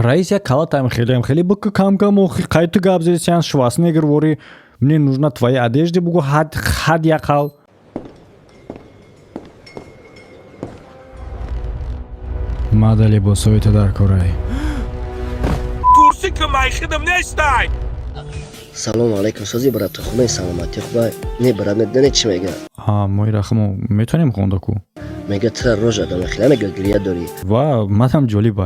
раис як калатаем хеле бык кам кайты габзесян Шварценеггер вори мне нужна твоя одежда бугу хад якал мада либосоита дар корай турси ки майхидам нестай. салом алейкум сози брат хубай саломати хубай не брат не чӣ мега мои рахмо метонем хондаку мега тра рожа дам хела мега гирия дори ва матам ҷолиба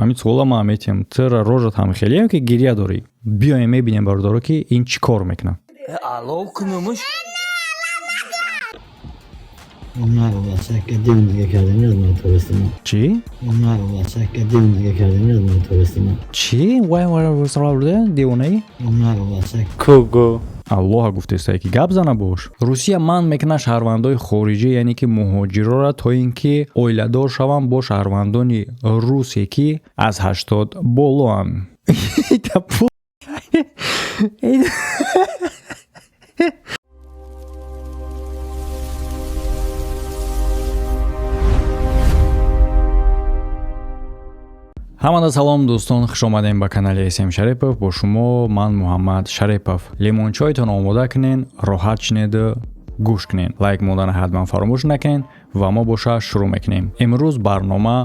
ҳамин суола ма метем тра рожат ҳам хелеям ки гирия дори биёем мебинем бародаро ки ин чӣ кор мекунад Alo kınımış. Onlar olacak kedimizge kerdiniz mi turistini? чӣ Onlar olacak kedimizge kerdiniz mi turistini? чӣ вай девонаи Onlar olacak кугу аллоҳа гуфтесае ки гап зана бош русия манъ мекунад шаҳрвандои хориҷӣ яъне ки муҳоҷироро то ин ки оиладор шаванд бо шаҳрвандони русе ки аз 80 болоанд ҳамада салом дӯстон, хушомадем ба канали SM Шарипов. Бо шумо ман Муҳаммад Шарипов. Лимончойтон омода кунен, роҳат шинеду гӯш кунен. Лайк модана ҳатман фаромӯш накунен ва мо боша шурӯъ мекунем. Имрӯз барнома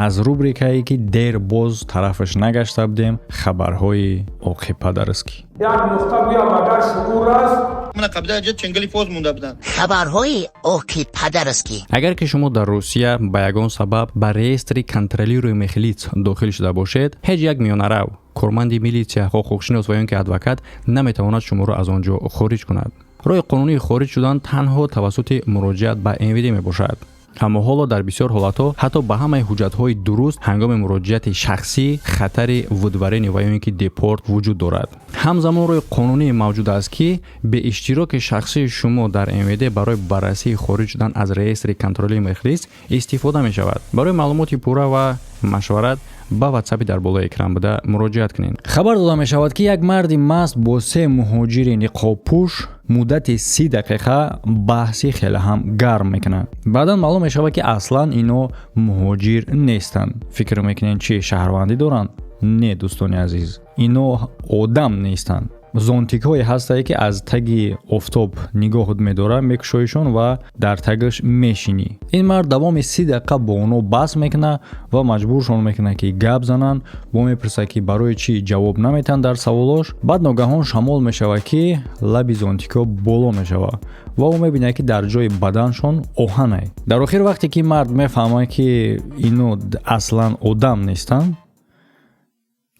аз рубрикае ки дер боз тарафаш нагашта будем, хабарҳои оқи падарски. Як нухта гӯям агар шугур аст. من قبل اجت چنگلی فوز مونده بودن. خبرهای اوکی پدرسکی. اگر که شما در روسیه با یگان سبب به реестри контролируемых میلیц داخل شده باشید، هیچ یک میانرو کارمند میلیция حقوقشناس و یا اینکه ادوکات نمیتواند شما را از آنجا خارج کند. راه قانونی خارج شدن تنها توسط مراجعت به MVD میباشد. اما حالا در بسیار حالتها حتی به همه حجت‌های درست هنگام مراجعت شخصی خطر ودورین و یا اینکه دیپورت وجود دارد. همزمان روی قانونی موجود است که به اشتراک شخصی شما در MVD برای بررسی خارج شدن از реестри کنترلی مخلص استفاده می شود. برای معلومات پوره و مشورت با واتساپی در بالای اکران بوده مراجعت کنین. خبر داده می شود که یک مرد مست با 3 مهاجر نقابپوش مدت 30 دقیقه بحثی خیلی هم گرم میکنه. بعدا معلوم می شود که اصلا اینا مهاجر نیستند. فکر میکنین چی شهروندی دارن؟ نه دوستان عزیز، اینا آدم نیستند. زونتیک های هستایی که از تگ افتاب نگاهت میداره میکشویشون و در تگش میشینی. این مرد دوام 30 دقیقه با اونو بحث میکنه و مجبورشون میکنه که گپ زنن. با میپرسه که برای چی جواب نمیتن در سوالاش. بعد ناگهان شمال میشوه که لبی زونتیکا بالا میشوه و او میبینه که در جای بدنشون آهنه. در آخر وقتی که مرد میفهمه که اینو اصلا آدم نیستن،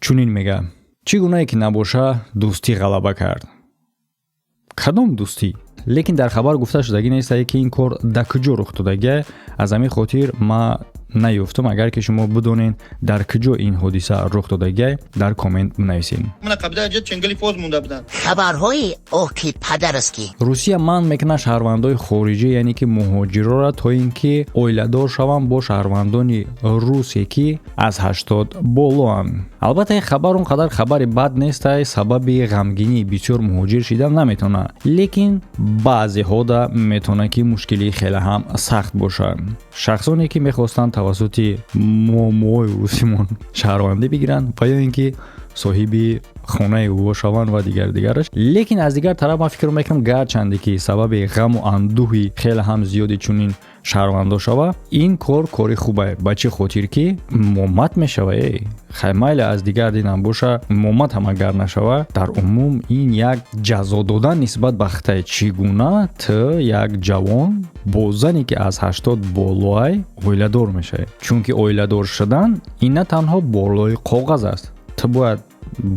چونین میگه چی گونه که نباشه دوستی غلبه کرد. کدام دوستی؟ لیکن در خبر گفته شدگی نیست که این کار در کجا رخ دادگی. از همین خاطر ما نیفتم. اگر که شما بدونین در کجا این حادثه رخ دادگی در کامنت بنویسین. من قبل اجت چنگلی فوز مونده بودن. خبرهای اوکی پدرسکی. روسیه منع میکنه شهروندای خارجی یعنی که مهاجرا را تا اینکه اویلادار شوند با شهروندان روسی که از 80 بالوان. البته این خبر اونقدر خبر بد نیست. سبب غمگینی بسیار مهاجر شدن نمیتونه، لیکن بعضی ها دا میتونه که مشکلی خیلی هم سخت باشه. شخصانی که میخواستن توسط موموی روسیمون شهروندی بگیرن و یا اینکه صاحبی خانه او شوند و دیگرش. لیکن از دیگر طرف من فکر میکنم گرچنده که سبب غم و اندوهی خیلی هم زیادی چونین شهروندا شوه، این کار خوبه. بچه خاطر که مومت میشوه. خیلی از دیگر دینم باشه مومت هم اگر نشوه. در عموم این یک جزا دادن نسبت به خطای چگونه تا یک جوان با زنی که از 80 بالای اویلادار میشه. چون که اویلادار شدن این نه تنها بالای کاغذ است. تو باید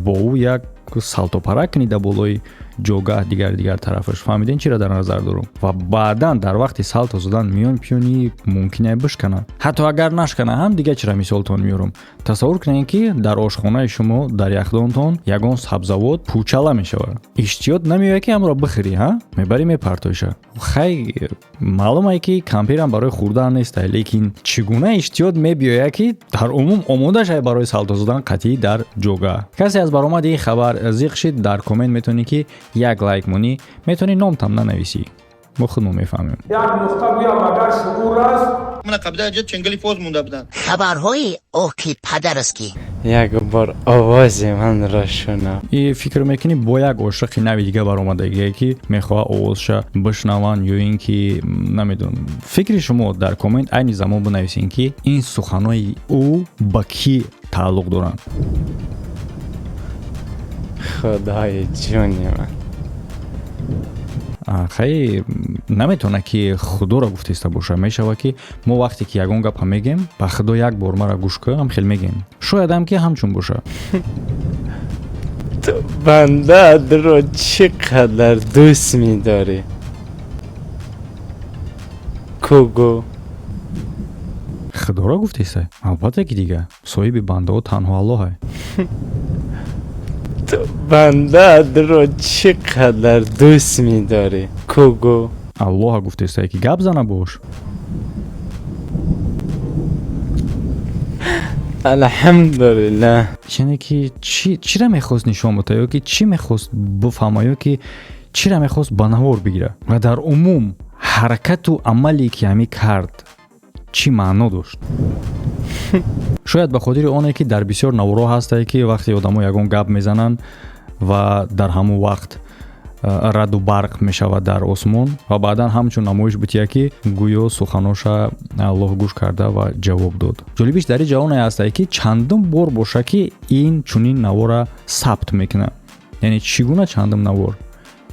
با او یک سالتوپره کنی در بالای جوگاه دیگر طرفش. فهمیدین چی را در نظر دارم؟ و بعدا در وقت سالتو زدن میان پیونی ممکنه بشکنه. حتی اگر نشکنه هم دیگه چرا مثالتون میارم. تصور کنین که در آشخانه شما در یخدانتون یگان سبزوات پوچاله میشوه. اشتیاط نمیوه که هم را بخری ها؟ میبری میپرتوشه. خیلی معلومه که کمپیر هم برای خوردن نیست، لیکن چگونه اشتیاط میبیوه که در عموم آماده شه برای سالتو زدن قطعی در جوگاه. کسی از برآمد این خبر زیق شد در کامنت میتونی که یک لایک مونی، میتونی نام تام ننویسی. ما خودمون میفهمیم. یک نقطه گویم اگر شعور است من قبل از چنگلی فوز مونده بودن. خبرهای اوکی پدرسکی. یک بار آواز من را شنو. ای فکر میکنی با یک عاشق نوی دیگه برآمدگی که میخواه آوازش بشنون یا اینکه نمیدونم فکر شما در کامنت عین زمان بنویسین که این سخنهای او با کی تعلق دارن. خدای جونی من. خیلی نمیتونه که خدا را گفتیسته باشه. میشه که ما وقتی که یگان گپ میگیم با خدا یک بار مرا گوش که هم خیلی میگیم شاید هم که همچون باشه. تو بنده رو چقدر دوست میداری کوگو؟ خدا را گفتیسته؟ البته که دیگه صاحب بنده و تنها الله. تو بنده رو چقدر دوست میداری کوگو؟ الله گفتیسته که گپ زنه باش. الحمدلله. یعنی که چی را میخواست نشان بده یا که چی میخواست بفهمه یا که چی را میخواست بنهار بگیره و در عموم حرکت و عملی که همی کرد چی معنا داشت؟ شاید به خاطر آنه که در بسیار نوارا هسته که وقتی آدم‌ها یگان گپ میزنن و در همون وقت رد و برق میشود در آسمان و بعدا همچون نمایش بتیه که گویا سخناش الله گوش کرده و جواب داد. جالبیش در این جهان هسته که چندم بار باشه که این چنین نوار ثبت میکنه. یعنی چگونه چندم نوار؟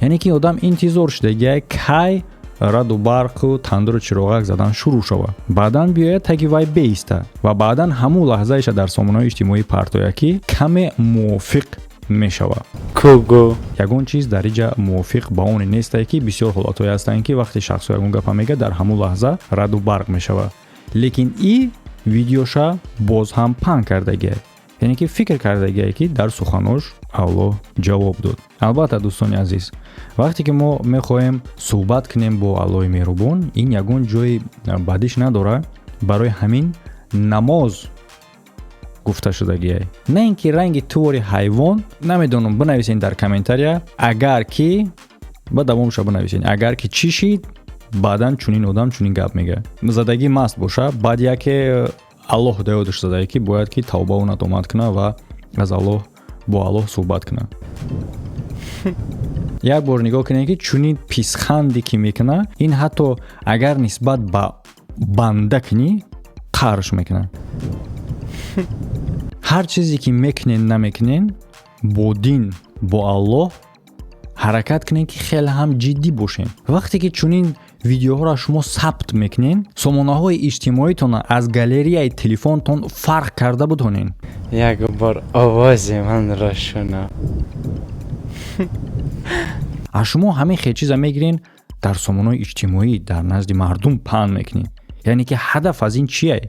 یعنی که آدم انتظار شده کی رد و برق و تندر و چراغک زدن شروع شود، بعدا بیاید تگی وای بیسته و بعدا همون لحظه ایش در سامانه‌های اجتماعی پرتویه که کم موافق می شود. کوگو یگون چیز در اینجا موافق با اون نیست که بسیار حالاتایی هستند که وقتی شخص یگون گپ میگه در همون لحظه رد و برق می شود، لیکن این ویدیوشا باز هم پن کرده گه، یعنی که فکر کرده گه که در سخناش الله جواب داد. البته دوستان عزیز وقتی که ما میخوایم صحبت کنیم با الله مهربان این یگون جای بدیش نداره، برای همین نماز گفته شدگیه، نه اینکه رنگ طور حیوان. نمیدونم بنویسین در کامنتاریا اگر که با دوامش بنویسین اگر که چی شید بعدن چونین آدم چونین گپ میگه زدگی مست باشه بعد یکی الله دیادش زده که باید که توبه و ندامت کنه و از الله با الله صحبت کنه. یک بار نگاه کنید که چونین پیسخندی که میکنه این حتی اگر نسبت به بنده کنی قهرش میکنه. هر چیزی که میکنین نمیکنین با دین با الله حرکت کنین که خیلی هم جدی باشین. وقتی که چونین ویدیوها را شما ثبت میکنین سامانه های اجتماعیتون از گالری تلفنتون فرق کرده بتونین. یک بار آواز من را شنو. از شما همه خیلی چیزا میگیرین در سامانه های اجتماعی در نزد مردم پهن میکنین. یعنی که هدف از این چیه؟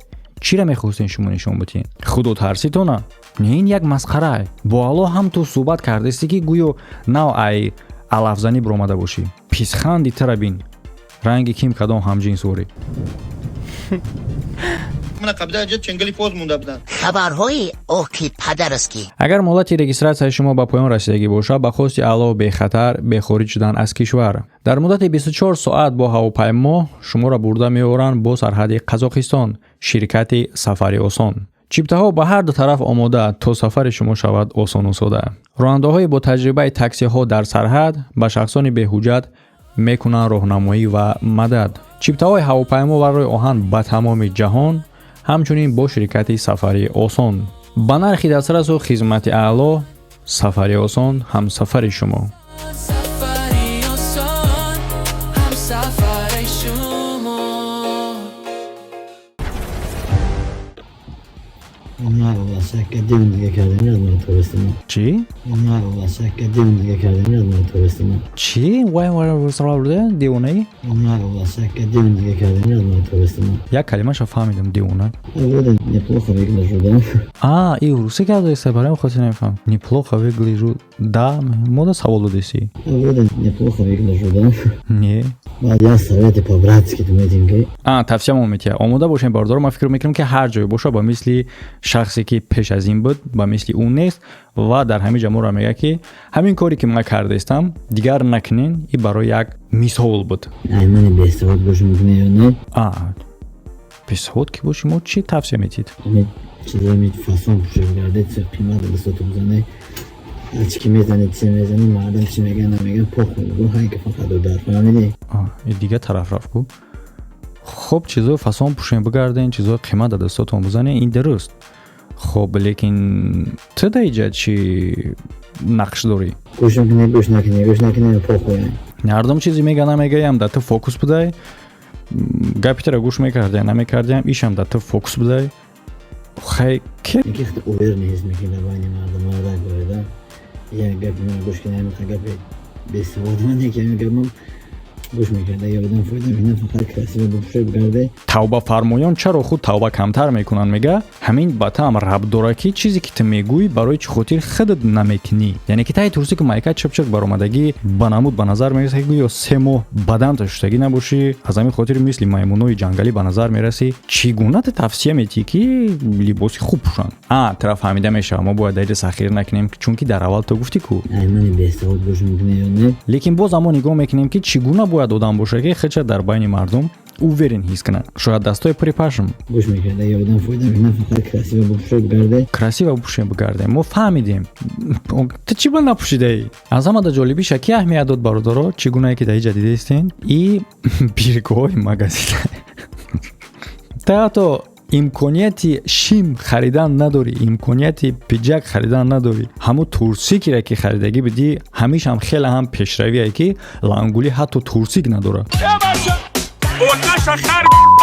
چی را میخواستین شما نشون بدین؟ خدا ترسیتونه؟ نه این یک مسخره. با الله هم تو صحبت کردستی که گویا نو ای علفزنی برآمده باشی. پیسخندی تر بین. رنگ کیم کدام همجنس وری. من قبل از چنگلی فوز مونده بودن. خبرهای اوکی پدرسکی. اگر مدت رجیستراسیون شما به پایان رسیدگی باشه به خواست علاوه به خطر به خارج شدن از کشور در مدت 24 ساعت با هواپیما شما را برده میآورند با سرحد قزاقستان. شرکت سفری آسان چیپته ها به هر دو طرف آماده تا سفر شما شود آسان و ساده. راننده های با تجربه تاکسی ها در سرحد به شخصان به حجت میکنن راهنمایی و مدد. چیپته های هواپیما برای آهن به تمام جهان همچنین با شرکت سفری آسان با نرخ دسترس و خدمت اعلی. سفری آسان هم سفر شما. Onlar olmasa kadın diye kendini yazmalı turistini. چی؟ Onlar olmasa kadın diye kendini yazmalı turistini. چی؟ وای سرابرده دیونه ای؟ Onlar olmasa kadın diye kendini yazmalı turistini. یک کلمه شو فهمیدم دیونه. Вроде неплохо выгляжу, да? ای روسی که داشته برای خواهد نمیفهم. неплохо выгляжу. Да, мода سوال دادیسی. Вроде неплохо выгляжу, да? نه. بعد я советы по-братски думаю, деньги. تفسیر میتیه. آماده باشین باردار. من فکر میکنم که هر جای باشه با مثلی شخصی که پیش از این بود با مثلی اون نیست و در همین جمع را میگه که همین کاری که من کرده استم دیگر نکنین. این برای یک مثال بود. Ay, من به استفاده باشم میکنه یا نه؟ بیسود که باشی ما چی توصیه میتید؟ همین چیزا می فاسون پوشه بگرده چه قیمت دستتو بزنه هرچی که میزنه چی میزنه مردم چی میگن نمیگن پخ میگو هایی که فقط دو در فهمیدی؟ این دیگه طرف رفت کو. خب چیزا فاسون پوشین بگردین چیزا قیمت دستتون بزنه این درست. خب لیکن تو دیگه چی نقش داری؟ گوش نکنی پخ باید مردم چیزی میگن نمیگم در تو فوکس بدای گپی تر گوش میکردیم نمیکردیم ایشم در تو فوکس بدای خیلی که اینکه خیلی اوور نیست میکنه بانی مردم ها را گویده یه گپی من گوش کنه میخواه گپی بسیار من یکی همه گپ من گوش میکرده یا بدن فایده بینه فقط کسی رو بپوشه بگرده توبه فرمایان چرا خود توبه کمتر میکنن میگه همین با تو هم رب داره که چیزی که تو میگوی برای چی خاطر خودت نمیکنی یعنی که تای ترسی که مایکت چپ چپ برآمدگی بنمود به نظر میرسه که یا 3 ماه بدن تشتگی نباشی از همین خاطر مثل میمونای جنگلی به نظر میرسی چگونه توصیه میتی که لباس خوب پوشن طرف فهمیده میشه ما باید دیر سخیر نکنیم چون که در اول تو گفتی کو من بیستهات گوش میکنه یا نه لیکن باز اما نگاه میکنیم که چگونه باید آدم باشه که خچ در بین مردم اوورین حس کنه شاید دستای پری پاشم گوش میکرده یا بدن فایده بینه فقط کسی رو بپوشه بگرده کراسی و بپوشه بگرده ما فهمیدیم تو چی بل نپوشیده ای از همه در جالبی شکی اهمیت داد برادرها چگونه که دایی جدیده استین ای بیرگوی مگازین تا امکانیتی شیم خریدن نداری امکانیتی پیجک خریدن نداری همون تورسیکی را که خریدگی بدی همیشه هم خیلی هم پیشرویه که لانگولی حتی تورسیک نداره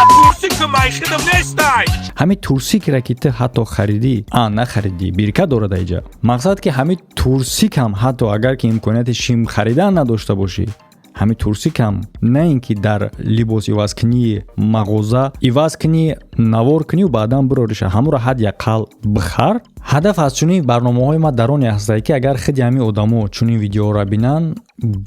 تورسیک میخدم نیستای همین تورسیک را که تو حتی خریدی نخریدی بیرکه داره دیجا مقصد که همین تورسیک هم حتی اگر که امکانیت شیم خریدن نداشته باشی همین تورسیک هم نه اینکه در لباس ایواز کنی مغازه ایواز کنی نوار کنی و بعدا بروریش همون را حد یقل بخر هدف از چونی برنامه های ما درونی هسته که اگر خیلی همی آدمو چونی ویدیو را بینن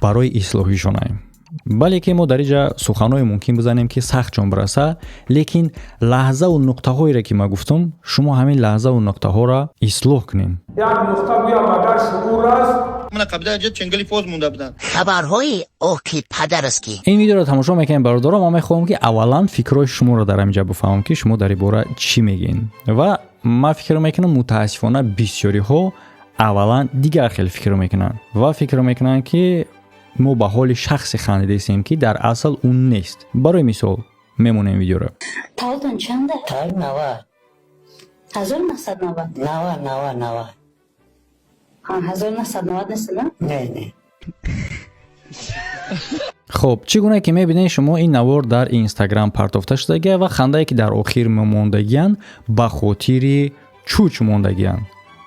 برای اصلاحیشون هستیم بله که ما در اینجا سخنهای ممکن بزنیم که سخت چون برسه لیکن لحظه و نقطه هایی را که ما گفتم شما همین لحظه و نقطه ها را اصلاح کنین یک نقطه بیا مدر شعور است من قبل از چنگلی فوز مونده بودن خبرهای اوکی پدرسکی این ویدیو رو تماشا میکنیم برادران ما میخوام که اولا فکرهای شما رو در اینجا بفهمم که شما در این باره چی میگین و ما فکر میکنم متاسفانه بسیاری ها اولا دیگر خیلی فکر میکنن و فکر میکنن که ما به حال شخص خانده هستیم که در اصل اون نیست برای مثال میمونیم ویدیو رو تالتون چنده؟ تال 90 1990 90 1990 نیست نه؟ نه خب چگونه که میبینید شما این نوار در اینستاگرام پرتافته شده و خنده که در آخر موندگیان به خاطر چوچ موندگیان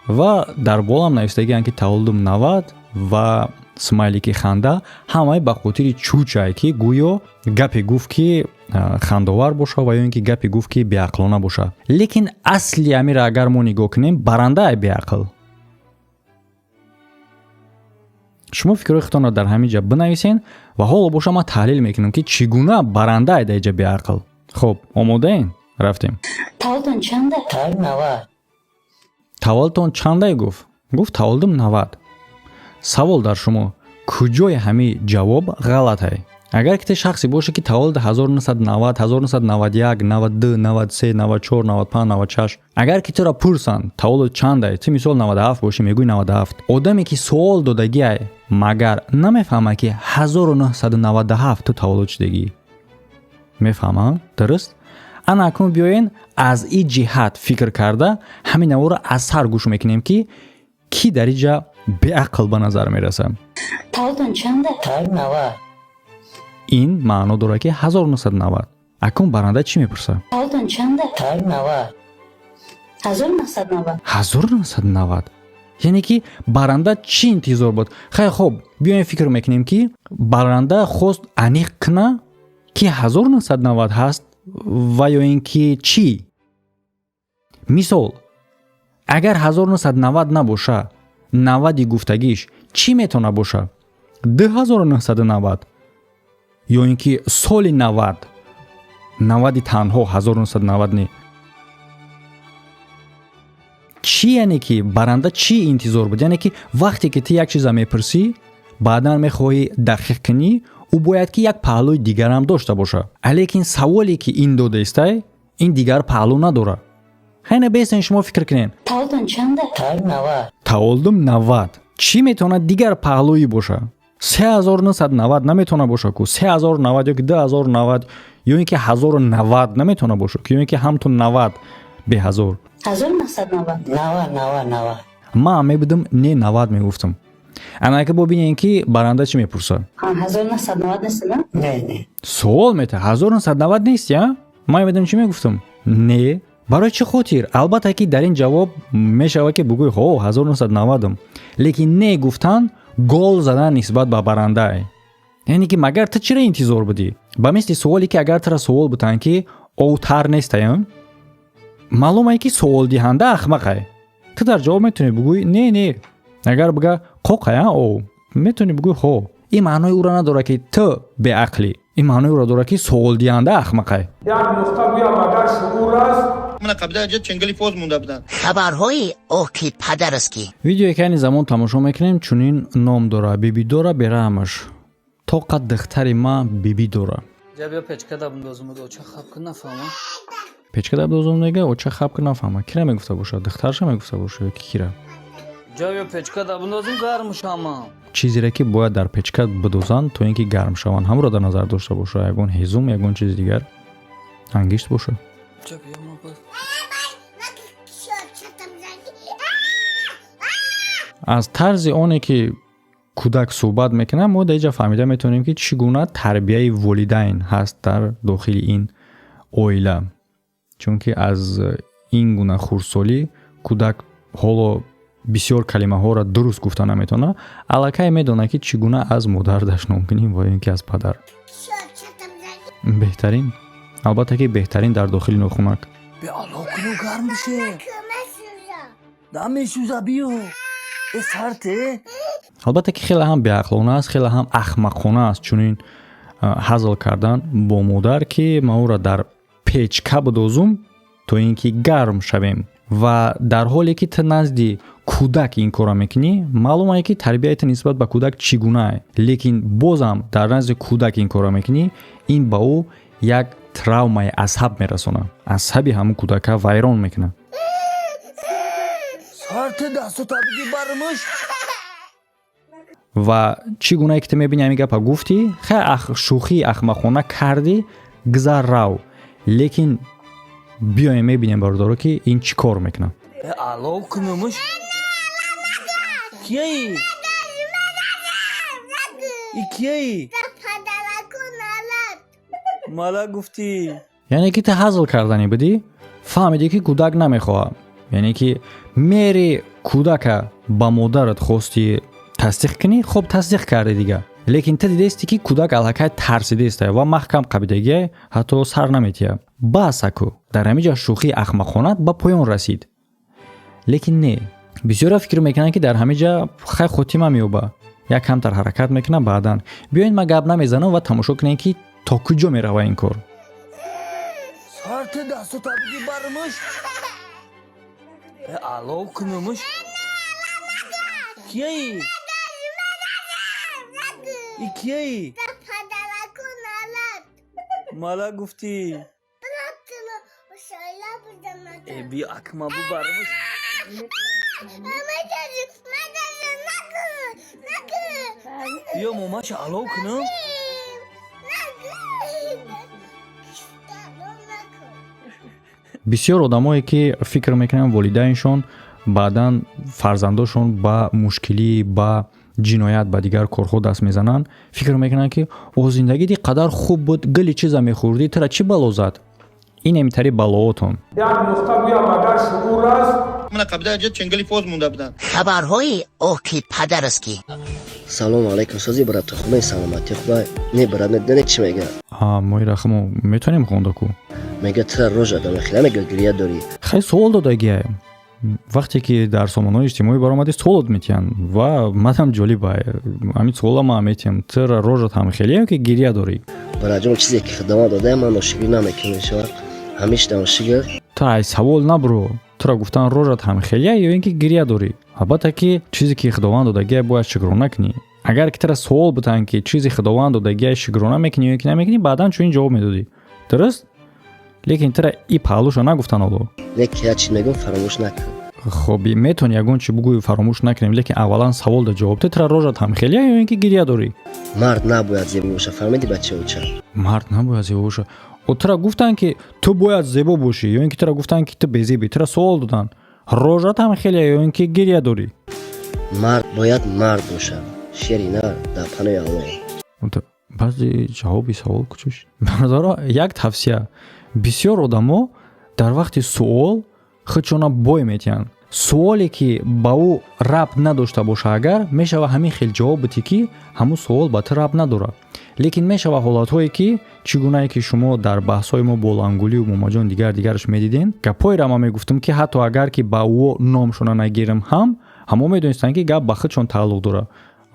و در بالا هم نوشتگیان که تولدم 90 و سمایلی که خنده همه به خاطر چوچه که گویا گپی گفت که خنداور باشه و یا اینکه گپی گفت که بیعقلانه باشه لیکن اصلی امیر اگر ما نگاه کنیم برنده بیعقل شما فکرهای خودتان را در همین جا بنویسین و حالا باشه ما تحلیل میکنیم که چگونه برنده در اینجا بیعقل خب آماده این رفتیم تالتون چنده؟ تال 90 تولدتون چنده گفت تولدم 90 سوال در شما کجای همین جواب غلطه اگر که شخصی باشه که تولد 1990 1991 92 93 94 95 96 اگر که تو را پرسن تولد چنده تو مثال 97 باشی میگوی 97 آدمی که سوال دادگی مگر نمیفهمه که 1997 تو تولد شدگی میفهمه درست انا اکنون بیاین از این جهت فکر کرده همین نوار را از سر گوش میکنیم که کی در اینجا به عقل به نظر میرسه تالتون چنده؟ تال 90 این معنا داره که 1990 اکنون برنده چی میپرسه تالتون چنده؟ تال 90 1990 1990 یعنی که برنده چی انتظار بود خیلی خوب بیاین فکر میکنیم که برنده خواست انیق کنه که 1990 هست و یا اینکه چی مثال اگر 1990 نباشه 90 گفتگیش چی میتونه باشه 2990 یا اینکه سال 90 تنها 1990 نه چی یعنی که برنده چی انتظار بود یعنی که وقتی که تو یک چیز میپرسی بعدا میخوای دقیق کنی او باید که یک پهلوی دیگر هم داشته باشه لیکن سوالی که این داده است این دیگر پهلو نداره. خیلی بیستین شما فکر کنین تالتون چنده؟ تال 90. تعادلم 90 چی میتونه دیگر پهلویی باشه؟ 3990 نمیتونه باشه که 3090 یا 10090 یا اینکه 1090 نمیتونه باشه که یا اینکه همتون 90 به 1000. 1990. 90. ما میبودم نه 90 میگفتم. انا که ببینین که برنده چی میپرسه؟ 1990 نیست نه؟ نه. سوال میته 1990 نیست یا؟ ما میبودم چی میگفتم؟ نه. برای چه خاطر؟ البته که در این جواب میشوه که بگوی هو 1990م، لیکن نه گفتن گل زدن نسبت به برنده. یعنی که مگر تو چرا انتظار بدی؟ با مثل سوالی که اگر ترا سوال بودن که اوتر نیستیم، معلومه که سوال دهنده احمقه. تو در جواب میتونی بگوی نه. اگر بگه قوقه او میتونی بگوی هو. این معنی او را نداره که تو به عقلی. این معنی او را داره که سوال دهنده احمقه. یک نقطه گویا مادر شعور است. من قبل از چنگلی فوز مونده بودن. خبرهای اوکی پدرسکی. ویدیوی که این زمان تماشا میکنیم چونین نام داره بیبی داره برامش تا قد دختری ما بیبی داره. جا بیا پچکه دا بندازم دو چه خب که نفهمه. پچکه دا بندازم دیگه او چه خب که نفهمه. کی نمیگفته باشه؟ دخترش میگفته باشه کی کیره؟ جا بیا پچکه دا بندازم گرم شما. چیزی را که باید در پچکه بدوزن تا اینکه گرم شوند هم را در نظر داشته باشه. یگون هیزم یگون چیز دیگر انگشت باشه. جا بیا ما باز. از طرز اونی که کودک صحبت میکنه ما در اینجا فهمیده میتونیم که چگونه تربیه والدین هست در داخل این عائله. چون که از این گونه خردسالی کودک حالا بسیار کلمه ها را درست گفته نمیتونه، الکی میدونه که چگونه از مادر دشنام کنیم و اینکه از پدر. بهترین، البته که بهترین در داخل ناخونک. بیا الو کنو گرم بشه. دمی سوزا بیو. سرته؟ البته که خیلی هم بیعقلانه است، خیلی هم احمقانه است چون این هزل کردن با مادر که ما او را در پیچکه بدوزم تا اینکه گرم شویم و در حالی که تو نزدی کودک این کارا میکنی معلومه که تربیت نسبت به کودک چگونه است، لیکن بازم در نزد کودک این کارا میکنی این با او یک تراومای عصب میرسونه، عصبی همون کودک ویران میکنه. سرته دستو تا بگی برمش. و چگونه که تو میبینی همین گپا گفتی خیلی شوخی احمقانه کردی گذر رو، لیکن بیایم میبینیم بردارو که این چی کار میکنه. الو کنمش. کیایی؟ ای کیایی؟ مالا گفتی. یعنی که تو هزل کردنی بدی فهمیدی که کودک نمیخواه، یعنی که میری کودک با مادرت خواستی تصدیق کنی، خب تصدیق کرده دیگه، لیکن تو دیدستی که کودک الکی ترسیده است و محکم قبیدگی حتی سر نمیتیه باسکو در همینجا شوخی احمقانه با پایان رسید. لیکن نه، بسیارا فکر میکنن که در همینجا خیلی خاتمه میوبه، یک کمتر حرکت میکنه بعدن بیاین ما گپ نمیزنم و تماشا کنین که تا کجا میروه این کار. سرته دستو تا بگی برمش. الو کنمش. کیایی؟ ای کیایی؟ مالا گفتی. ای بیا اکما بو برمش. بیا ماماش الو کنم. بسیار آدمایی که فکر میکنن والدینشون بعداً فرزنداشون با مشکلی با جنایت با دیگر کارها دست میزنن، فکر میکنن که او زندگی دی قدر خوب بود گلی چیزا میخوردی ترا چی بلا زد. این امتری بلاوتون. یک نقطه گویا مادر شعور است. من قبل از چنگلی فوز مونده بودن. خبرهای اوکی پدرسکی. سلام علیکم سازی برات خونه سلامتی خوبه. نه برات ندونه چی میگه. مای رخمو میتونیم خونده کو. میگه ترا روزا دم خیلی میگه گریه داری. خیلی سوال دادگیه. وقتی که در سامانه‌های اجتماعی برآمدی سوال میتین و مدام جالبه. همین سوال ما میتیم ترا روزت هم خیلیه که گریه داری. برای جون چیزی که خدمات داده من ناشکری نمیکنم شوار. همیشه دانشگر. تو ای سوال نبرو. ترا گفتن روزت هم خیلیه یا اینکه گریه داری. البته که چیزی که خداوند دادگی باید شکرانه کنی. اگر که ترا سوال بتن که چیزی خداوند دادگی شکرانه میکنی یا اینکه نمیکنی بعداً چون این جواب میدادی. درست؟ лекин тра и паҳлуша нагуфтан оло. Лек я чӣ мегӯм фаромӯш накун. хоб метавони ягон чӣ бугӯи фаромӯш накунем, лекин аввалан савол да ҷавоб де, тра рожат ҳамхелия ё ин ки гирия дорӣ? Мард набояд зебо боша, фаҳмидӣ бачауча? мард набояд зебо боша. тра гуфтанд ки ту бояд зебо бошӣ ё ин ки тра гуфтанд ки ту безебӣ? тра суол додан рожат ҳамхелия ё ин ки гирия дорӣ? Мард бояд мард бошад. шери на дар панои Аллоҳ. баъзе ҷавоби савол кучуш. баразора як тавсия. бисёр одамо дар вақти суол худшона бой метиҳанд. суоле ки ба ӯ рабт надошта боша агар мешава ҳамин хел ҷавоб битӣ ки ҳамун суол ба ту рабт надорад. лекин мешава ҳолатҳое ки чӣ гунае ки шумо дар баҳсҳои мо болангулию момаҷон дигараш медидем, гапҳоеро ма мегуфтем ки ҳатто агар ки ба ӯ номшона нагирем ҳам ҳамо медонистанд ки гап ба худшон тааллуқ дорад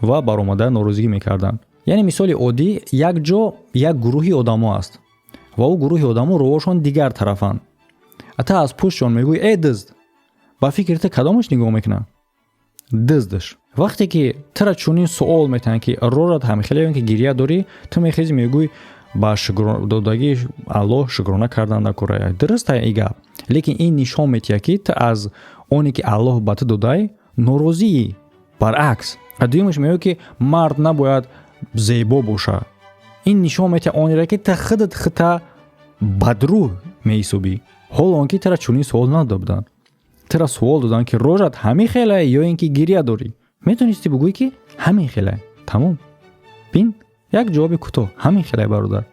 ва баромада норозигӣ мекарданд. яъне мисоли оддӣ, як ҷо як гурӯҳи одамо аст ва ӯ гурӯҳи одамо ровошон дигар тарафанд. ата аз пуштшон мегӯй эй дизд, ба фикри ту кадомаш нигоҳ мекунад? диздаш. вақте ки тра чунин суол метаҳанд ки рожат ҳамхелия ё ин ки гирия дорӣ, ту мехезӣ мегӯй ба додагии Аллоҳ шукрона кардан накурая. дуруста и гап, лекин ин нишон метиҳад ки ту аз оне ки Аллоҳ ба ту додай норозии. баръакс. дуюмаш мегӯяд ки мард набояд зебо боша. ин нишон метиҳад онеро ки ту худат хута бадрӯҳ меҳисобӣ. ҳолон ки тра чунин суол надоданд. тра суол доданд ки рожат ҳамин хелае ё ин ки гирия дорӣ? метонистӣ бигӯӣ ки ҳамин хелае. тамом. бин як ҷавоби кӯтоҳ. ҳамин хелае бародар.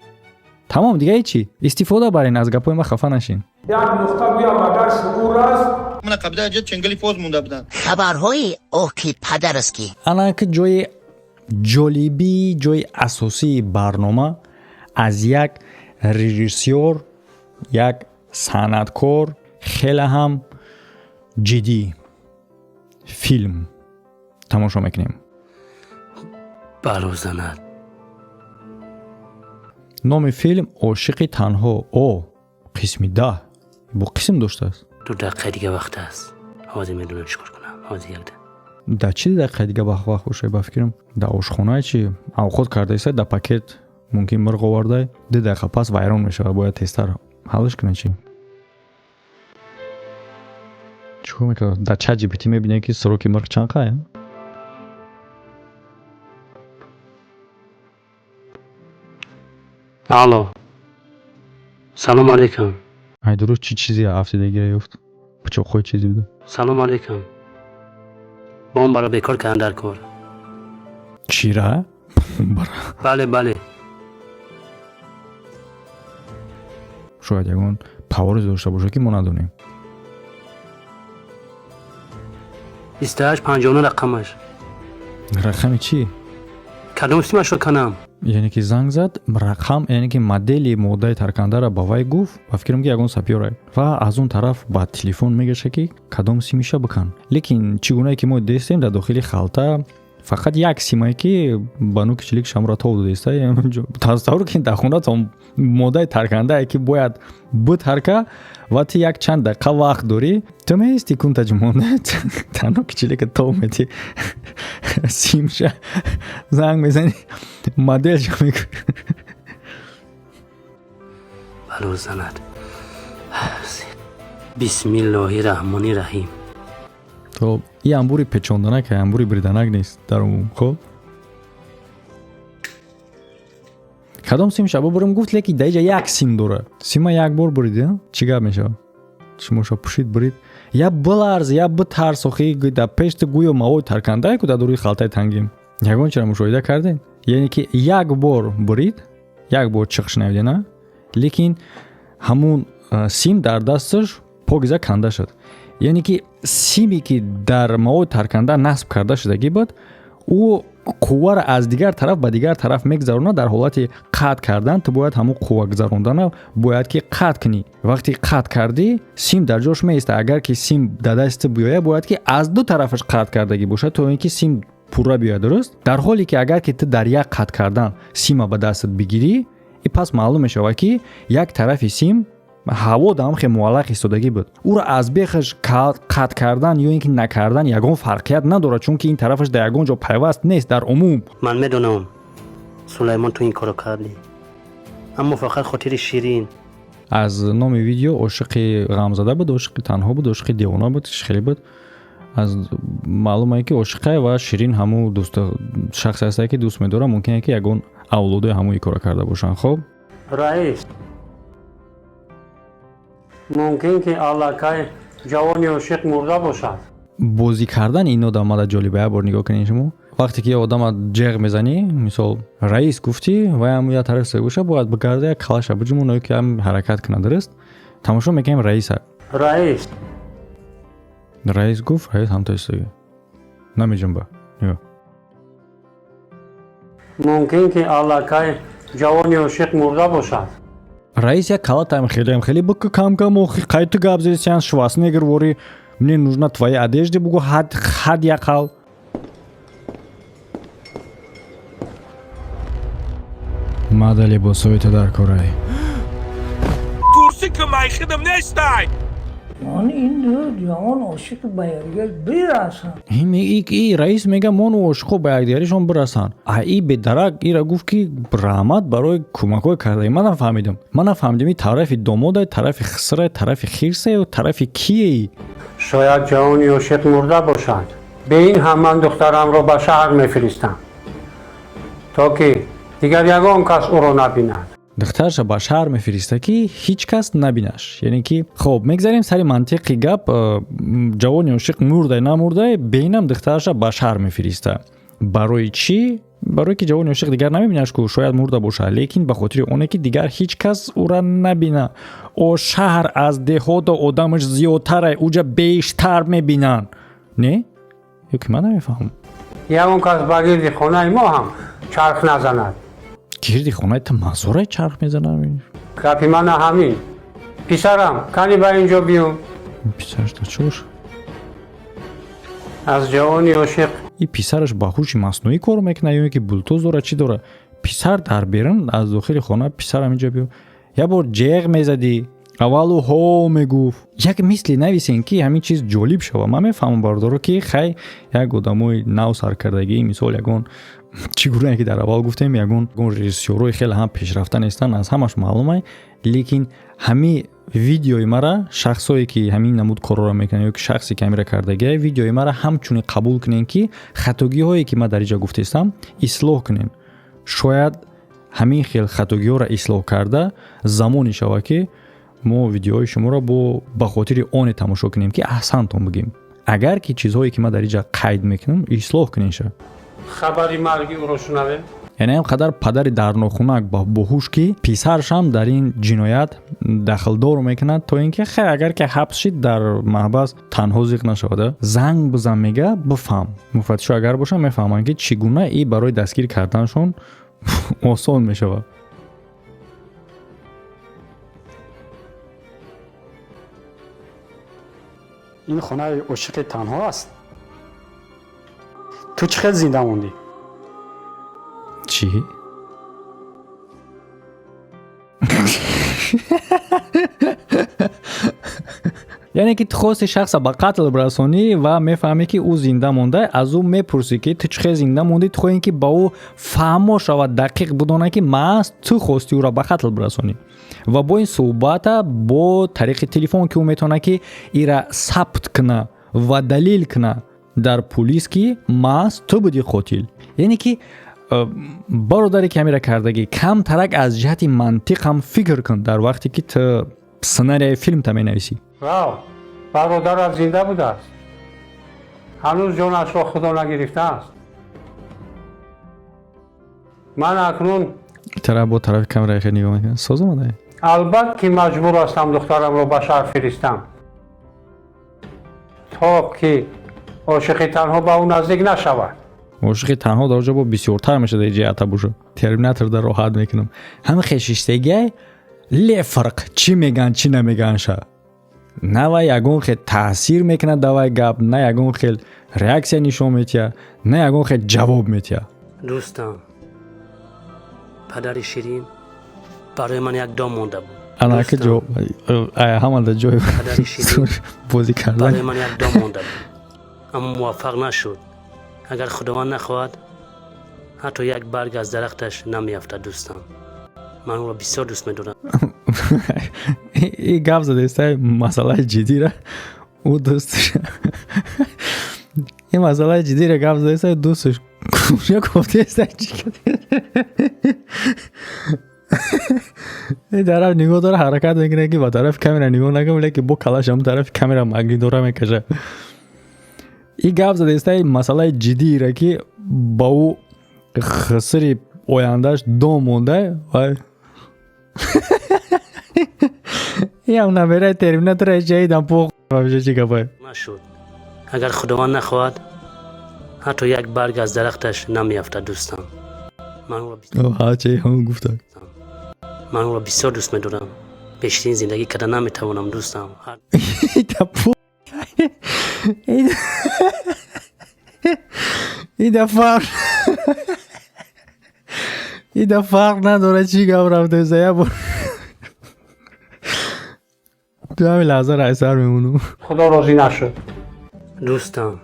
тамом, дигаи чӣ? истифода барен, аз гапҳои ма хафа нашин. як нуқта гӯям адар шуъур аст. من قبل اجت چنگلی فوز مونده بودن. خبرهای اوکی پدرسکی. الان که جای جالبی، جای اساسی برنامه از یک رژیسور، یک صنعتکار خیلی هم جدی فیلم تماشا میکنیم. بروزند. نام فیلم عاشق تنها او قسم 10 با قسم داشته است. 2 دقیقه دیگه وقت است. حاضر میدونم چیکار کنم. حاضر یک ده. در چی دقیقه دیگه وقت باشه با فکرم در آشخانه چی خود کرده است در پاکت ممکن مرغ آورده 2 دقیقه پس ویران میشه باید تستر حلش کنه چی چیکار میکنه در چت جی پی تی میبینه که سروک مرغ چند قایه الو سلام علیکم ای درست چی چیزی هفته دیگه یافت بچه خود چیزی بوده سلام علیکم بام برای بیکار کردن در کار چی را؟ بله بله شاید یکون پاورز داشته باشه که ما ندونیم 2859 رقمش رقم چی؟ کدوم سیمش رو کنم یعنی که زنگ زد رقم یعنی که مدلی موده ترکنده را با وای گفت و فکرم که یگون سپیوره و از اون طرف با تلفن میگه که کدام سیمشه بکن لیکن چگونه که ما دستیم در داخل خالته فقط یک سیمایی که بانو کچلیک شما را تو دسته تصور کن در خونه تا موده ترکنده که باید بترکه و تی یک چند دقیقه وقت داری تو میستی کن تجمونه تنها کچلیک تو میتی سیمشه زنگ میزنی مدل شو میکنی بلو زند بسم الله الرحمن الرحیم تو این انبوری پچاندنک انبوری بریدنک نیست در عموم خب کدام سیم شبا برم گفت لیکی دیجا یک سیم داره سیما یک بار بریده چی گپ میشه شما شو پوشید برید یا بلارز یا بترس اخی در پشت گوی و مواد ترکنده که در روی خالته تنگیم یگان چرا مشاهده کردین یعنی که یک بار برید یک بار چخش نمیده نه لیکن همون سیم در دستش پاکیزه کنده شد یعنی که سیمی که در مواد ترکنده نصب کرده شدگی بود او قوه را از دیگر طرف به دیگر طرف میگذرونه در حالت قطع کردن تو باید همون قوه گذروندن باید که قطع کنی وقتی قطع کردی سیم در جاش میسته اگر که سیم در دست بیایه باید که از دو طرفش قطع کردگی باشه تا اینکه سیم پورا بیاد درست در حالی که اگر که تو در یک قطع کردن سیم به دستت بگیری پس معلوم میشه که یک طرف سیم هوا دام خیلی معلق ایستادگی بود او را از بیخش قطع کردن یا اینکه نکردن یگان فرقیت نداره چون که این طرفش در یگان جا پیوست نیست در عموم من میدونم سلیمان تو این کارو کردی اما فقط خاطر شیرین از نام ویدیو عاشق غمزده بود، عاشق تنها بود، عاشق دیوانه بود، خیلی بود. از معلومه که عاشقه و شیرین همو دوست شخص هسته که دوست می‌داره، ممکنه که یگان اولاد همو کار کرده باشن. خب رئیس ممکن که علاقه جوانی عاشق مرده باشد. بازی کردن این آدم ماده جالبه. یه بار نگاه کنین شما، وقتی که آدم جغ میزنی، مثال رئیس گفتی و هم یه طرف سگوشه باید بگرده یک کلاش بجمونه که هم حرکت کنه. درست تماشا میکنیم رئیس رئیس گفت رئیس هم تایستگی نمیجم با ممکن که علاقه جوانی عاشق مرده باشد. رئیس یک кала там خیلی بک کم кай ты габзесян Шварценеггер вори мне нужна твоя одежда бугу хад якал. ماذا لباسویت در کاره کورسی که مای خدم نشتای. من این دو جوان عاشق به یکدیگر برسن. ای رئیس میگه من و عاشق به یکدیگرشون برسن. ای به درک ایرا گفت که رحمت برای کمک کرده. من نفهمیدم این طرف داماد، طرف خسره، طرف خیرسه و طرف کیه؟ شاید جوانی عاشق مرده باشد. به این هم من دخترم را به شهر میفرستم تا که دیگر یگان کس او را نبیند. دخترش به شهر میفرسته که هیچ کس نبینش. یعنی که خب میگذاریم سری منطقی گپ، جوانی عاشق مرده نمرده، بینم دخترش به شهر میفرسته. برای چی؟ برای که جوانی عاشق دیگر نمیبینش که شاید مرده باشه، لیکن به خاطر اونه که دیگر هیچ کس او را نبینه. او شهر از دهات آدمش زیادتره، اوجا بیشتر میبینن. نه؟ یکی من نمیفهم. یگان کس بگیرد خانه ما هم چرخ نزند. گیردی خونه تا مزاره چرخ میزنم. گپی من همین. پسرم کنی به اینجا بیون. پسرش تا چوش؟ از جوانی عاشق. این پسرش با هوش مصنوعی کار میکنه یا که بلوتوز داره چی داره؟ پسر در بیرون از داخل خانه پسرم اینجا بیو. یه بار جیغ میزدی، اولو ها میگفت. یک مثلی نویسین که همین چیز جالب شوه. من میفهمم باردارو که خی یک آدمای نو سرکردگی، مثال یگان چگونه که در اول گفتیم یگان رژیسورای خیلی هم پیشرفته نیستن، از همش معلومه. لیکن همین ویدیوی مرا شخصایی که همین نمود کار را میکنن یا که شخصی که میره کردگی ویدیوی مرا همچون قبول کنین که خطاگی هایی که من در اینجا گفتم اصلاح کنین. شاید همین خیلی خطاگی ها را اصلاح کرده زمانی شوه که ما ویدیوهای شما را با خاطر آن تماشا کنیم که احسنتون بگیم. اگر که چیزهایی که من در اینجا قید میکنم اصلاح کنین شه. خبری مرگی او رو شنوه. یعنی همقدر پدر درناخونک با باهوش که پیسرش هم در این جنایت دخل دار میکنه تا اینکه خیر اگر که حبس شد در محبس تنها زیق نشده. زنگ بزن میگه بفهم مفتشو اگر باشه میفهمن که چگونه ای برای دستگیر کردنشون آسان میشه. این خانه عاشق تنها است. تو چقدر زنده موندی؟ چی؟ یعنی که تو خواست شخص با قتل برسانی و میفهمی که او زنده مونده، از او میپرسی که تو چقدر زنده موندی، تو این که با او فهمو شود دقیق بدونه که ماست تو خواستی او را به قتل برسانی و با این صحبت با طریق تلفن که او میتونه که ایرا ثبت کنه و دلیل کنه در پلیس که ماست تو بودی قاتل. یعنی که برادری که میره کردگی کم ترک از جهت منطق هم فکر کن در وقتی که تو سناریوی فیلم تا مینویسی. واو، برادر زنده بوده است. هنوز جانش را خدا نگرفته است. من اکنون با طرف کامرای خیلی نگاه میکنم. سازمانده. البته که مجبور هستم دخترم را به شهر فرستم تا که عاشق تنها با او نزدیک نشود. عاشق تنها در جا بسیارتر میشه در جهت باشه. ترمیناتور در راحت میکنم. همه خشیشتگی لی فرق چی میگن چی نمیگن شه. نه و یگون خیلی تاثیر میکنه دوای گپ، نه یگون خیلی ریاکسیا نشون میتیه، نه یگون خیلی جواب میتیه. دوستم پدر شیرین برای من یک دام مونده بود. انا که جواب همه در جای پدر شیرین بازی کردن برای من یک دام مونده بود اما موفق نشد. اگر خداوند نخواهد حتی یک برگ از درختش نمیافته. دوستم من او را بسیار دوست می‌دارم. این گپ زده است مسئله جدی را او دوستش این مسئله جدی را گپ زده است دوستش کجا گفته است چی این طرف نگاه داره حرکت میکنه که با طرف کامera نگاه نکنه ولی که با کلاش هم طرف کامera مگنی داره میکشه. این گپ زده است مسئله جدی را که با او خسری آیندهش دو مونده و این هم نمیره ترمیناتور شهیدم پوخ بشه چی گفته نشد. اگر خداوند نخواهد حتی یک برگ از درختش نمیافته دوستم. من او را بسیار دوست می‌دارم. بیشترین زندگی کردن نمیتوانم دوستم. این فرق نداره چی گفت رفته زیه بر تو همین لحظه رای سر میمونم. خدا راضی نشد. دوستم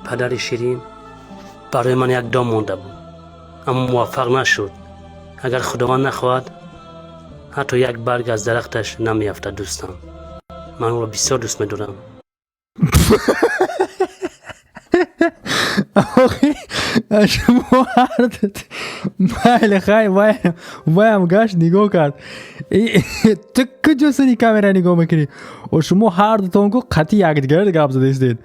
پدر شیرین برای من یک دام مونده بود اما موفق نشد. اگر خداوند نخواهد حتی یک برگ از درختش نمیافته دوستم. من او را بسیار دوست می‌دارم. آخی شما هردت مایل خواهی وایم گشت نگاه کرد تو کجا سنی کامera نگاه میکنی و شما هردتون که قطعی یک دیگر گپ زده استید.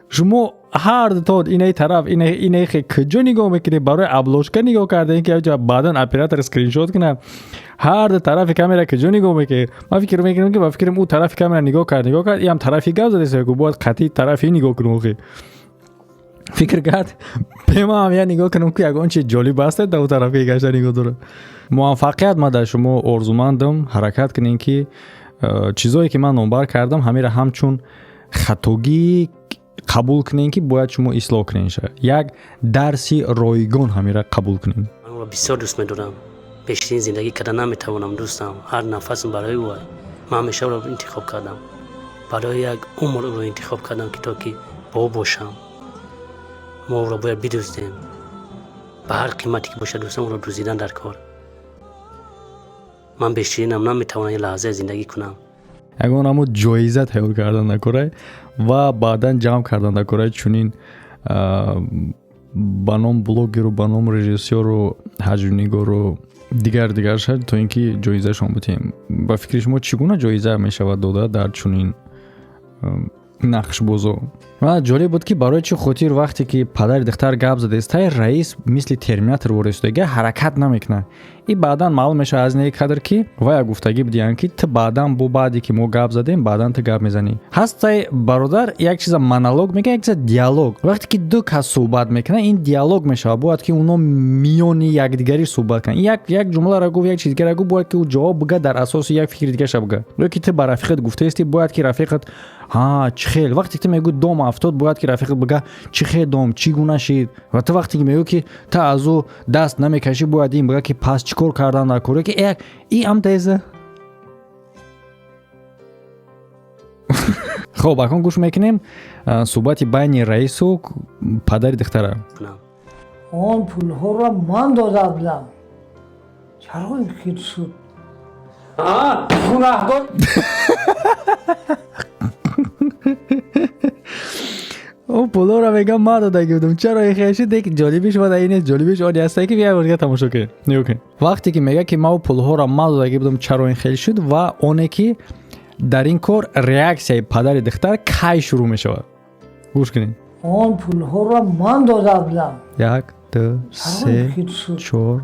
شما هردتون اینه طرف اینه کجا نگاه میکنی برای ابلوشکا نگاه کرده این که بعدا اپراتور اسکرین شات کنه هر طرف کامera کجا نگاه میکنی. ما فکر میکنم که با فکرم او طرف کامera نگاه کرد این هم طرفی گپ زده است که باید قطعی طرفی نگاه کنم. فکر کرد به ما هم یه نگاه کنم که اگه چه جالب بسته دو طرفی گشته نگاه داره. موفقیت ما در شما آرزومندم حرکت کنین که چیزایی که من نمبر کردم همه را همچون خطاگی قبول کنین که باید شما اصلاح کنین شه. یک درسی رایگان همه را قبول کنین. من او را بسیار دوست می‌دارم. بیشترین زندگی کردن نمیتوانم دوستم. هر نفسم برای او من همیشه او را انتخاب کردم. برای یک عمر او را انتخاب کردم که تا که با او باشم. ما او را باید بدوزدیم. به هر قیمتی که باشه دوستم او را دوزیدن در کار. من بیشترینم نمیتوانم یه لحظه زندگی کنم. اگر اونمو جایزه تیار کردن نکره و بعدا جمع کردن نکره چونین با نام بلوگر و با نام رژیسور و حجونیگار و دیگر شد تا اینکه جایزه شما بتیم. با فکر شما چگونه جایزه میشود داده در چونین نقش بازو. و جالب بود که برای چه خاطر وقتی که پدر دختر گپ زده است رئیس مثل ترمیناتور وارستگی حرکت نمیکنه. این بعدا معلوم میشه از نه قدر که و گفتگی بدیان که تو بعدا بو بعدی که ما گپ زدیم بعدا تو گپ میزنی. هست برادر یک چیز مونولوگ میگه یک چیز دیالوگ. وقتی که دو کس صحبت میکنه این دیالوگ میشه بود که اونا میونی یک دیگری صحبت کنن. یک جمله را گفت یک چیز دیگه را گفت باید که او جواب بگه در اساس یک فکر دیگه شه بگه. وقتی تو با رفیقت گفته استی باید که رفیقت چه خیل وقتی تو میگو دوم افتاد باید که رفیقت بگه چه خیل دوم چی گونه شید و تو وقتی که میگو که تو از او دست نمیکشی باید این بگه که پس چیکار کردن نکنه که این هم تیزه. خب اکنون گوش میکنیم صحبت بین رئیس و پدر دختره. آن پول ها را من داده بودم چرا این خیلی شد؟ گناهگار او پولو را میگم ما داده بودم چرا این خیلی شد؟ دیگه جالبیش بود اینه جالبیش آنی هسته که بیا برگه تماشا کن. وقتی که میگه که ما پولها را ما داده بودم چرا این خیلی شد و اونه که در این کار ریاکسیای پدر دختر کی شروع میشود. گوش کنین. آن پول ها را من داده بودم 1 2 3 4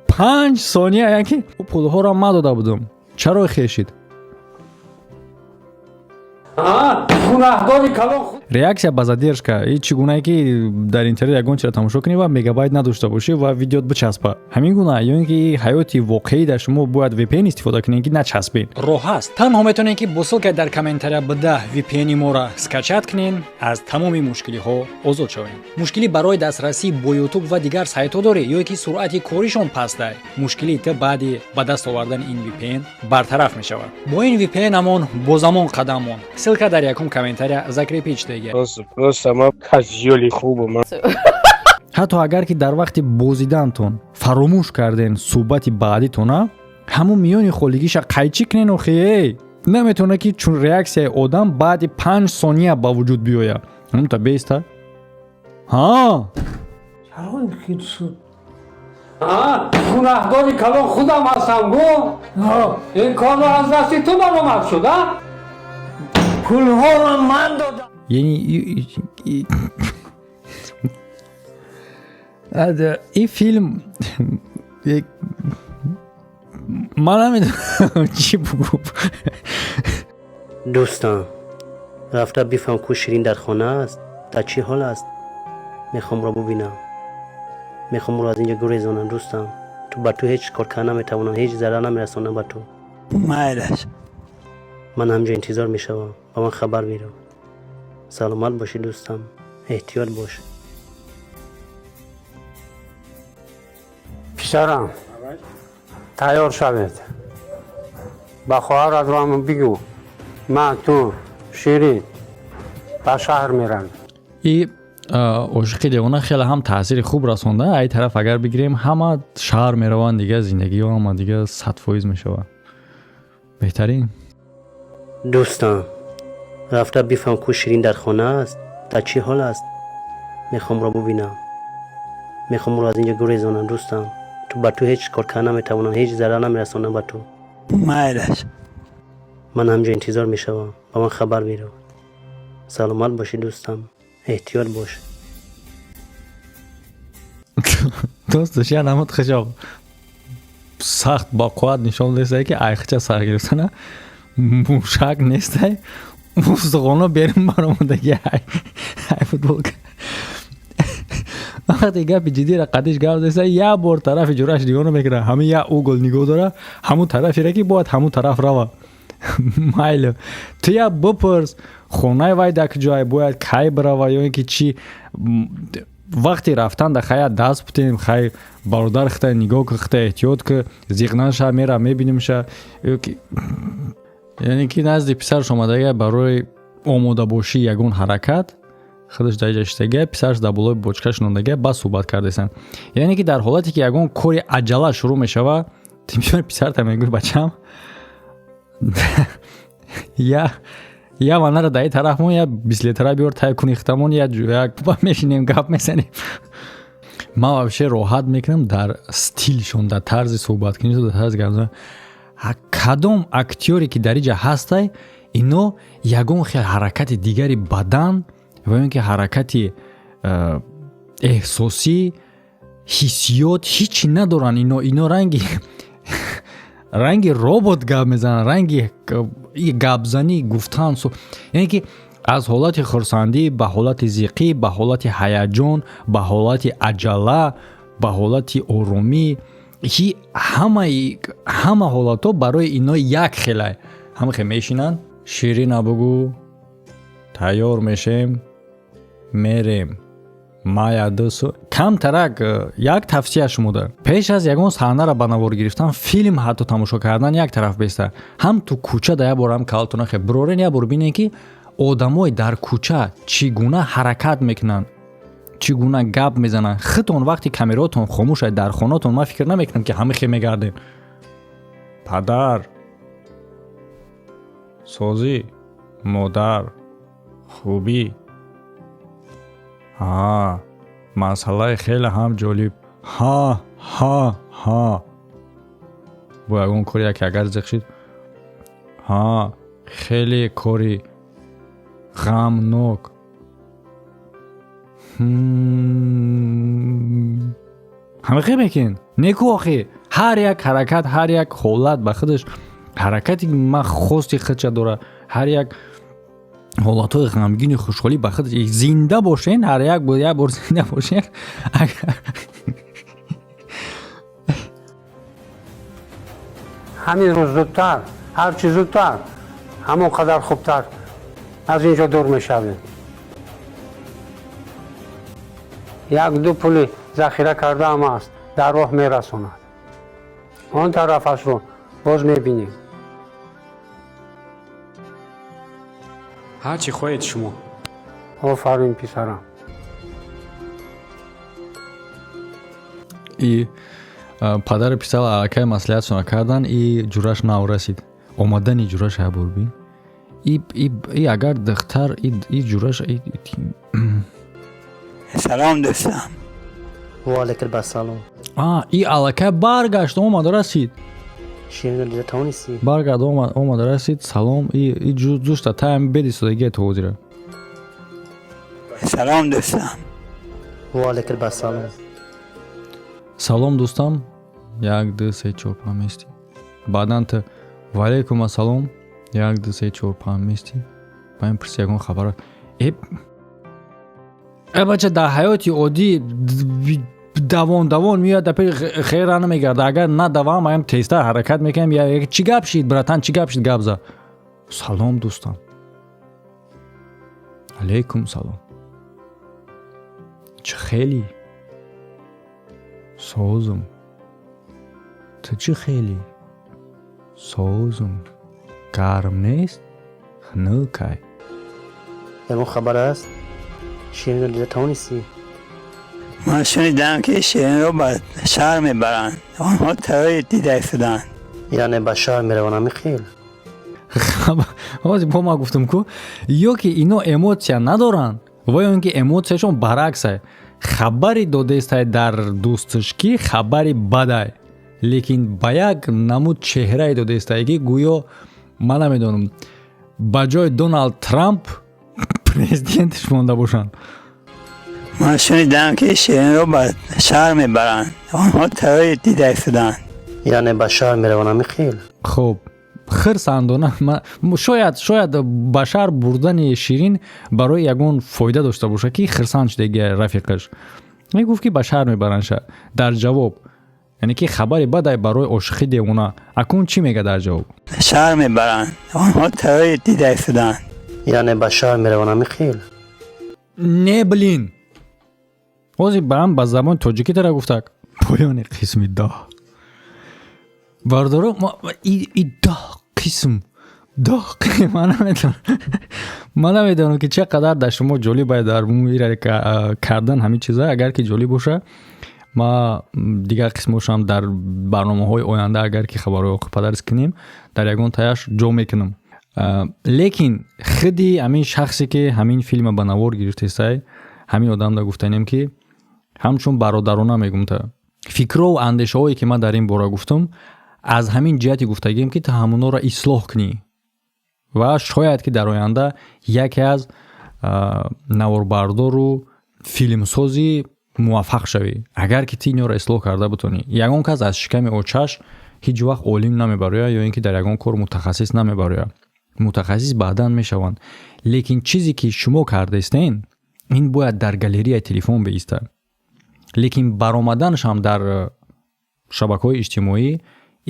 5 ثانیه یکی پول ها را من داده بودم چرا خیشید؟ گناهگاری کلان خود ریاکسیا بازدیرش که این چگونه که در اینترنت یگان چرا تماشا کنی و مگابایت نداشته باشی و ویدیوت بچسبه همین گونه یا اینکه حیاتی واقعی در شما باید وی پی ان استفاده کنین که نچسبین. راه است تنها میتونین که بوسل که در کامنتاریا بده وی پی ان ما را اسکچات کنین از تمام مشکلی ها آزاد شوین. مشکلی برای دسترسی با یوتیوب و دیگر سایت ها داری یا اینکه سرعت کاریشون پست است مشکلی تا بعدی به دست آوردن این وی پی ان برطرف میشود. با این وی پی ان امون با زمان قدمون سلکه در یکم کامنتاریا ذکر پیچ دیگه. راست ما کاژولی خوبه من. حتی اگر که در وقت بازیدنتون فراموش کردین صحبت بعدیتون همون میونی خولگیش قیچی کنین و خیلی نمیتونه که چون ریاکسیای آدم بعد 5 ثانیه با وجود بیاید. اون تا بیسته ها چرا این خیلی شد؟ گناهکاری کلان خودم هستم گو این کار رو از دستی تو برآمد شد پول ها رو من دادم. یعنی این فیلم من نمیدونم چی بگم. دوستان رفته بیفهم کو شیرین در خانه است. تا چی حال است؟ میخوام رو ببینم. میخوام رو از اینجا گریزونم. دوستان تو با تو هیچ کار کنم نمیتونم، هیچ ضرر نمیرسونم با تو. مایلش من همجا انتظار میشوم، با من خبر میرم. سلامت باشی دوستم، احتیاط باش. پسرم تیار شوید. با خواهرت رو هم بگو من تو شیرین به شهر میرم. این عاشق دیوانه خیلی هم تاثیر خوب رسونده. ای طرف اگر بگیریم همه شهر میروان دیگه، زندگی و هم دیگه 100% میشوه. بهترین دوستان رفته بیفهم کو شیرین در خانه است. تا چی حال است؟ میخوام رو ببینم. میخوام رو از اینجا گریزونم. دوستان تو با تو هیچ کار کنم نمیتونم، هیچ ضرر نمیرسونم با تو. مایلش من همجا انتظار میشوم، با من خبر میرم. سلامت باشی دوستم، احتیاط باش. دوستش یه نمت خشاق سخت با قوت نشان دیسته که ایخچه سر گرفتنه موشک نیسته مستقانه بریم براموندگی های فوتبول که وقتی گپی جدی را قدش گرد دیسته یه بار طرف جورش دیگانو میکنه، همه یه او گل نگاه داره، همون طرفی را که باید همون طرف روه. مایل تو یا بپرس خونه وای دک جای باید کی بروه یا اینکه چی وقتی رفتن در خیلی دست بتیم خیلی برادر خیلی نگاه که خیلی احتیاط که زیغنانش هم میره میبینیم شه. یعنی که نزدی پسر شما دیگه برای آماده باشی یگون حرکت خودش دیگه اشتگه پسرش در بلای بوچکش نوندگه با صحبت کردیسن. یعنی که در حالتی که یگون کوری عجله شروع میشوه تیمیشون پسر تا میگوی بچم یا من را دایی طرفمون یا 20 لیتره بیار تای کنی اختمون یا یک میشینیم گپ میسنیم. ما وابشه راحت میکنم در ستیلشون، در طرز صحبت کنی، در طرز گفتن. کدام اکتیوری که در اینجا هسته اینو یگون خیلی حرکت دیگری بدن و اینکه حرکت احساسی حسیات هیچی ندارن. اینو رنگی روبوت گپ میزنن، رنگی گپ زنی گفتن یعنی که از حالت خرسندی به حالت زیقی، به حالت هیجان، به حالت عجله، به حالت آرومی، همه حالاتو برای اینا یک خیلی همه خیلی میشینن. شیرین بگو تیار میشیم میریم. ما کم ترک یک توصیه شموده پیش از یگون صحنه را به نوار گرفتن فیلم حتی تماشا کردن یک طرف بیسته. هم تو کوچه ده بار هم کالتونه خیلی برورین یا بر بینه که آدمای در کوچه چگونه حرکت میکنن، چگونه گپ میزنن. خودتون وقتی کامیراتون خاموشه در خونه‌تون ما فکر نمیکنم که همه خیلی میگردین پدر سازی مادر خوبی مسئله خیلی هم جالب با اون کاری که اگر زخ شد خیلی کاری غمناک همه خیلی بکن نیکو آخی. هر یک حرکت، هر یک حالت به خودش حرکتی ما خواستی خودشه داره. هر یک حالت های غمگین خوشحالی به خودش زنده باشین. هر یک بود یک بار زنده باشین. همین روز زودتر، هر چی زودتر همون قدر خوبتر از اینجا دور میشویم. یک دو پولی ذخیره کرده هم است در راه میرسوند. آن طرفش رو باز میبینیم. هرچی خواهید شما. آفرین پسرم. падари писар аллакай маслиҳатшона кардан и ҷураш наврасид. Омадани ҷураш ҳабур бин. И агар духтар и ҷураш салом дӯстам. ва алайкум ассалом. И аллакай баргашт омад расид. Ширина дида тавонисти? Баргашт омад расид. Салом и ҷуста таям беди судагия то ҳозира. салом дӯстам. ва алайкум ассалом. Салом дӯстам. 1 2 3 4 5 мести. Баъдан ту ва алайкум ассалом. 1 2 3 4 5 мести. Баъд пирси ягон хабар. бача дар ҳаёти оддӣ давон меояд дапи хейра намегарда. Агар на давам маям тезтар ҳаракат мекунам. Чӣ гап шид братан, чӣ гап шид гап за. Салом дӯстам. алейкум салом. Чӣ хели? Созум. Ту чӣ хели? Созум. Гарм нест? Хнукай. ягон хабар аст? Ширина дида тавонисти? ман шунидам ки ширинро ба шаҳр мебаранд. онҳо тарои дида истоданд. яъне ба шаҳр меравонам хел. ҳозир бо ман гуфтам ку ё ки ино эмоция надоранд ва ё ин ки эмоцияшон баръаксай. хабари додаистай дар дӯсташкӣ хабари бадай. лекин ба як намуд чеҳраи додаистай ки гӯё ман намедонам ба ҷои Доналд Трамп президентиш монда бошанд. ман шунидам ки ширинро ба шаҳр мебаранд. онҳо тарои дида истоданд. яъне ба шаҳр меравонам хел. хуб хирсандона шояд ба шаҳр бурдани Ширин барои ягон фоида дошта боша ки хирсанд шудагия рафиқаш. мегуфт ки ба шаҳр мебаранша. дар ҷавоб яъне ки хабари бадай барои ошиқи девона. акун чӣ мега дар ҷавоб? шаҳр мебаранд. онҳо тарои дида истоданд. яъне ба шаҳр меравонам хел. не блин. ҳозир баам ба забони тоҷикӣ тара гуфтак. поёни қисми д. бардоро и д қисм д ман намедонам ки чӣ қадар дар шумо ҷолиб ай дар ира кардан ҳамин чиза. агар ки ҷолиб боша ма дигар қисмошам дар барномаҳои оянда агар ки хабарҳои оқи падарис кунем дар ягон таяш ҷо мекунам. лекин худи ҳамин шахсе ки ҳамин филма ба навор гирифтестай ҳамин одамда гуфтанем ки ҳамчун бародарона мегумта фикру андешаҳое ки ман дар ин бора гуфтам аз ҳамин ҷиҳати гуфтагем ки та ҳамонро ислоҳ кунӣ ва шояд ки дар оянда яке аз наворбардору филмсози муваффақ шавӣ. агар ки ти инёро ислоҳ карда бутонӣ. ягон кас аз шиками очаш ҳеҷ вақт олим намебарояд ё ин ки дар ягон кор мутахассис намебарояд. мутахассис баъдан мешаванд. лекин чизе ки шумо кардаистен ин бояд дар галереяи телефон баистад. лекин баромаданашам дар шабакаҳои иҷтимоӣ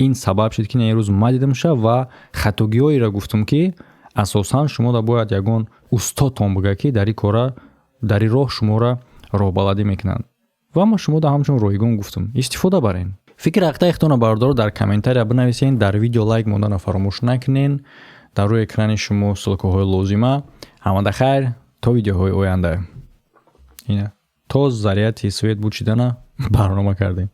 ин сабаб шуд ки на рӯз ман дидамша ва хатогиҳоеро гуфтам ки асосан шумода бояд ягон устодтон буга ки дар ин кора дар ин роҳ шуморо роҳбаладӣ мекунанд. ва ман шумода ҳамчун ройгон гуфтам. истифода барен. фикр ҳақтаихтона бардор дар комментария бинависен. дар видео лайк монданро фаромӯш накунен. дар рӯи экрани шумо ссилкаҳои лозима. ҳамада хайр то видеоҳои оянда. то зарияти свет бучидана барнома кардем.